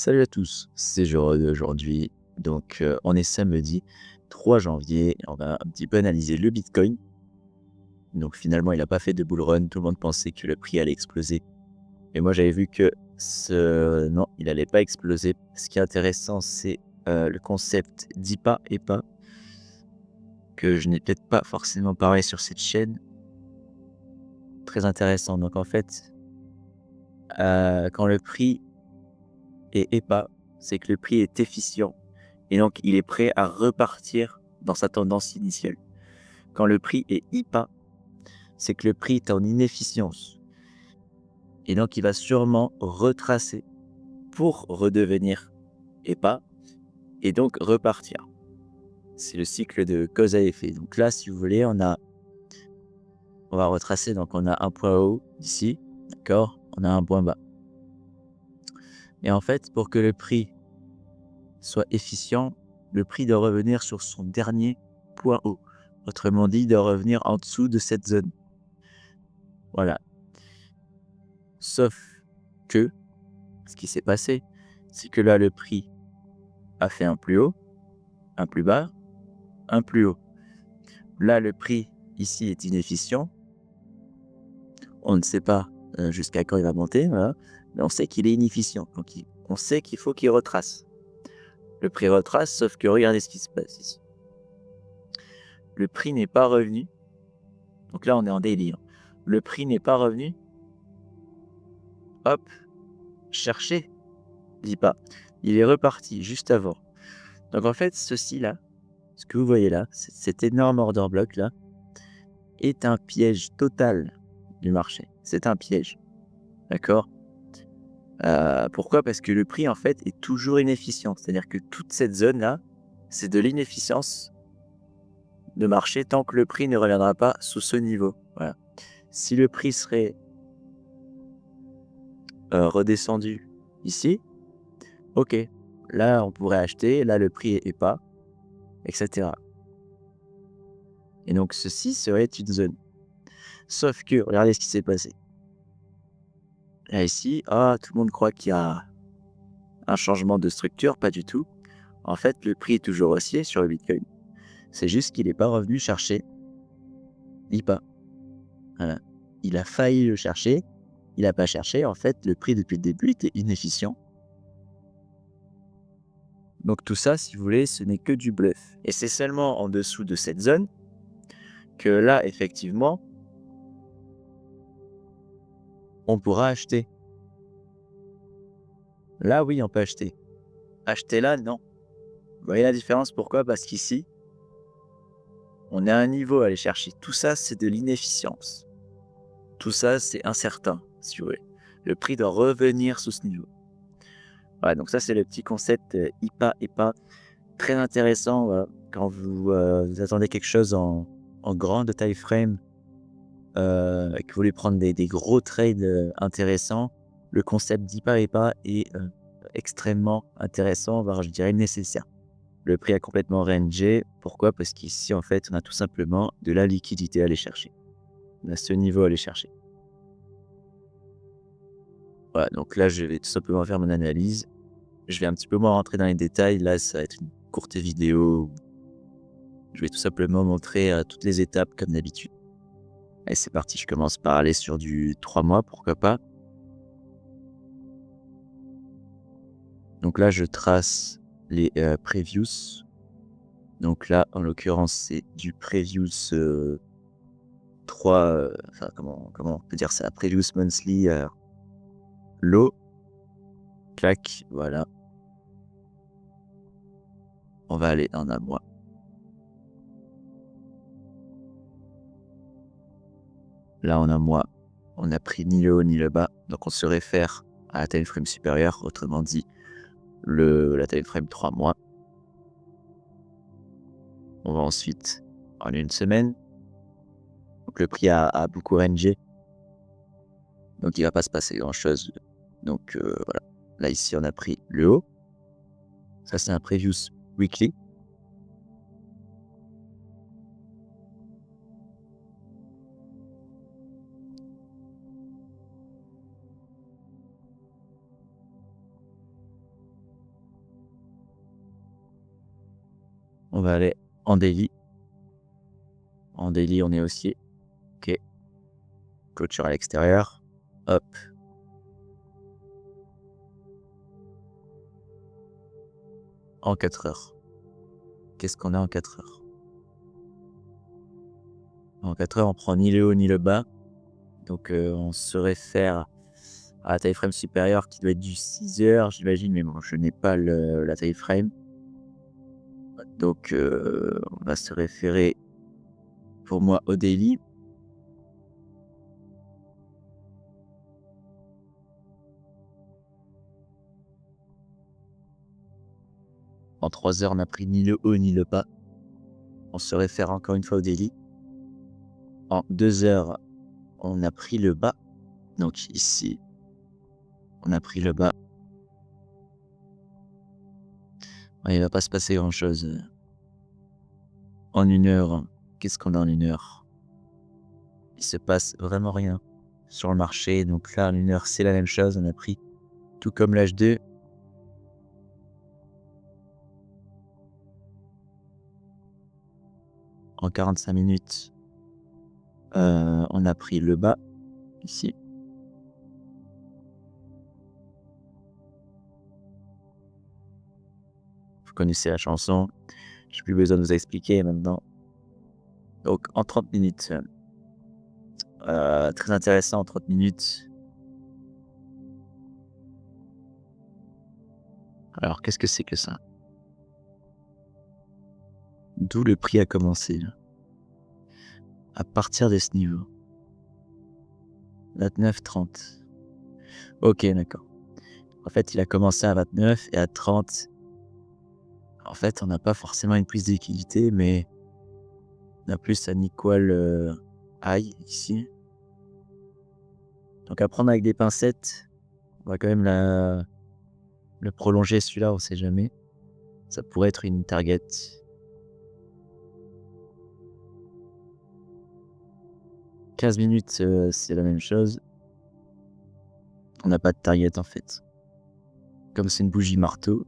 Salut à tous, c'est Jérôme aujourd'hui. On est samedi 3 janvier et on va un petit peu analyser le Bitcoin. Donc, finalement, il n'a pas fait de bull run. Tout le monde pensait que le prix allait exploser. Et moi, j'avais vu que non, il allait pas exploser. Ce qui est intéressant, c'est le concept d'IPA et pas que je n'ai peut-être pas forcément parlé sur cette chaîne. Très intéressant. Donc, en fait, quand le prix est EPA, c'est que le prix est efficient. Et donc, il est prêt à repartir dans sa tendance initiale. Quand le prix est IPA, c'est que le prix est en inefficience. Et donc, il va sûrement retracer pour redevenir EPA et donc repartir. C'est le cycle de cause à effet. Donc là, si vous voulez, on va retracer. Donc, on a un point haut ici, d'accord? On a un point bas. Et en fait, pour que le prix soit efficient, le prix doit revenir sur son dernier point haut. Autrement dit, il doit revenir en dessous de cette zone. Voilà. Sauf que, ce qui s'est passé, c'est que là, le prix a fait un plus haut, un plus bas, un plus haut. Là, le prix ici est inefficient. On ne sait pas jusqu'à quand il va monter, voilà. Mais on sait qu'il est inefficient. Donc, on sait qu'il faut qu'il retrace. Le prix retrace, sauf que regardez ce qui se passe ici. Le prix n'est pas revenu. Donc là, on est en délire. Le prix n'est pas revenu. Hop, chercher, dis pas. Il est reparti juste avant. Donc en fait, ceci-là, ce que vous voyez là, cet énorme order block là, est un piège total du marché. C'est un piège. D'accord? Pourquoi? Parce que le prix, en fait, est toujours inefficient. C'est-à-dire que toute cette zone-là, c'est de l'inefficience de marché tant que le prix ne reviendra pas sous ce niveau. Voilà. Si le prix serait redescendu ici, ok, là, on pourrait acheter, là, le prix est pas, etc. Et donc, ceci serait une zone. Sauf que, regardez ce qui s'est passé. Là, ici, tout le monde croit qu'il y a un changement de structure, pas du tout. En fait, le prix est toujours haussier sur le Bitcoin. C'est juste qu'il n'est pas revenu chercher l'IPA. Voilà. Il a failli le chercher, il n'a pas cherché. En fait, le prix depuis le début était inefficient. Donc tout ça, si vous voulez, ce n'est que du bluff. Et c'est seulement en dessous de cette zone que là, effectivement, on pourra acheter. Là, oui, on peut acheter. Acheter là, non. Vous voyez la différence? Pourquoi? Parce qu'ici, on est à un niveau à aller chercher. Tout ça, c'est de l'inefficience. Tout ça, c'est incertain, si vous voulez. Le prix doit revenir sous ce niveau. Voilà, donc ça, c'est le petit concept IPA et pas. Très intéressant, voilà. Quand vous attendez quelque chose en grande taille frame et que vous voulez prendre des gros trades intéressants, le concept d'IPA et pas est extrêmement intéressant, voire je dirais nécessaire. Le prix a complètement rangé. Pourquoi? Parce qu'ici, en fait, on a tout simplement de la liquidité à aller chercher. On a ce niveau à aller chercher. Voilà, donc là, je vais tout simplement faire mon analyse. Je vais un petit peu moins rentrer dans les détails. Là, ça va être une courte vidéo. Je vais tout simplement montrer toutes les étapes comme d'habitude. Allez, c'est parti. Je commence par aller sur du 3 mois, pourquoi pas. Donc là, je trace les previews. Donc là, en l'occurrence, c'est du previews 3, enfin, comment on peut dire ça? Previews monthly low. Clac, voilà. On va aller en un mois. Là, en un mois, on n'a pris ni le haut ni le bas. Donc, on se réfère à la time frame supérieure, autrement dit, la time frame 3 mois. On va ensuite en une semaine. Donc, le prix a beaucoup rangé. Donc, il ne va pas se passer grand-chose. Donc, voilà. Là, ici, on a pris le haut. Ça, c'est un previews weekly. On va aller en daily. En daily, on est haussier. OK. Clôture à l'extérieur. Hop. En 4 heures. Qu'est-ce qu'on a en 4 heures? En 4 heures, on prend ni le haut ni le bas. Donc, on se réfère à la taille frame supérieure qui doit être du 6 heures, j'imagine, mais bon, je n'ai pas la taille frame. Donc, on va se référer pour moi au daily. En 3 heures, on n'a pris ni le haut ni le bas. On se réfère encore une fois au daily. En 2 heures, on a pris le bas. Donc ici, on a pris le bas. Ouais, il va pas se passer grand-chose. En 1 heure, qu'est-ce qu'on a en 1 heure? Il se passe vraiment rien sur le marché. Donc là, en 1 heure, c'est la même chose. On a pris tout comme l'H2. En 45 minutes, on a pris le bas, ici. Vous connaissez la chanson, j'ai plus besoin de vous expliquer maintenant. Donc en 30 minutes, très intéressant en 30 minutes. Alors qu'est-ce que c'est que ça? D'où le prix a commencé là. À partir de ce niveau. 29,30. OK, d'accord. En fait, il a commencé à 29 et à 30. En fait, on n'a pas forcément une prise de liquidité, mais on a plus un equal high ici. Donc à prendre avec des pincettes. On va quand même le prolonger celui-là, on sait jamais. Ça pourrait être une target. 15 minutes, c'est la même chose. On n'a pas de target en fait. Comme c'est une bougie marteau.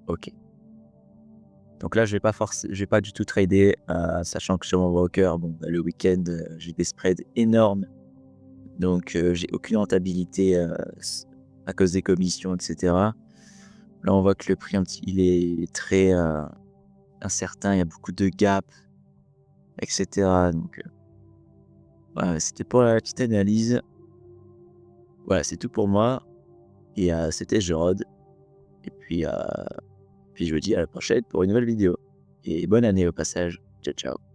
OK. Donc là, je vais pas du tout trader, sachant que sur mon broker, bon, bah, le week-end, j'ai des spreads énormes. Donc, j'ai aucune rentabilité, à cause des commissions, et cetera. Là, on voit que le prix il est très, incertain. Il y a beaucoup de gaps, et cetera. Donc, voilà, c'était pour la petite analyse. Voilà, c'est tout pour moi et c'était Jérôme et puis je vous dis à la prochaine pour une nouvelle vidéo et bonne année au passage. Ciao, ciao.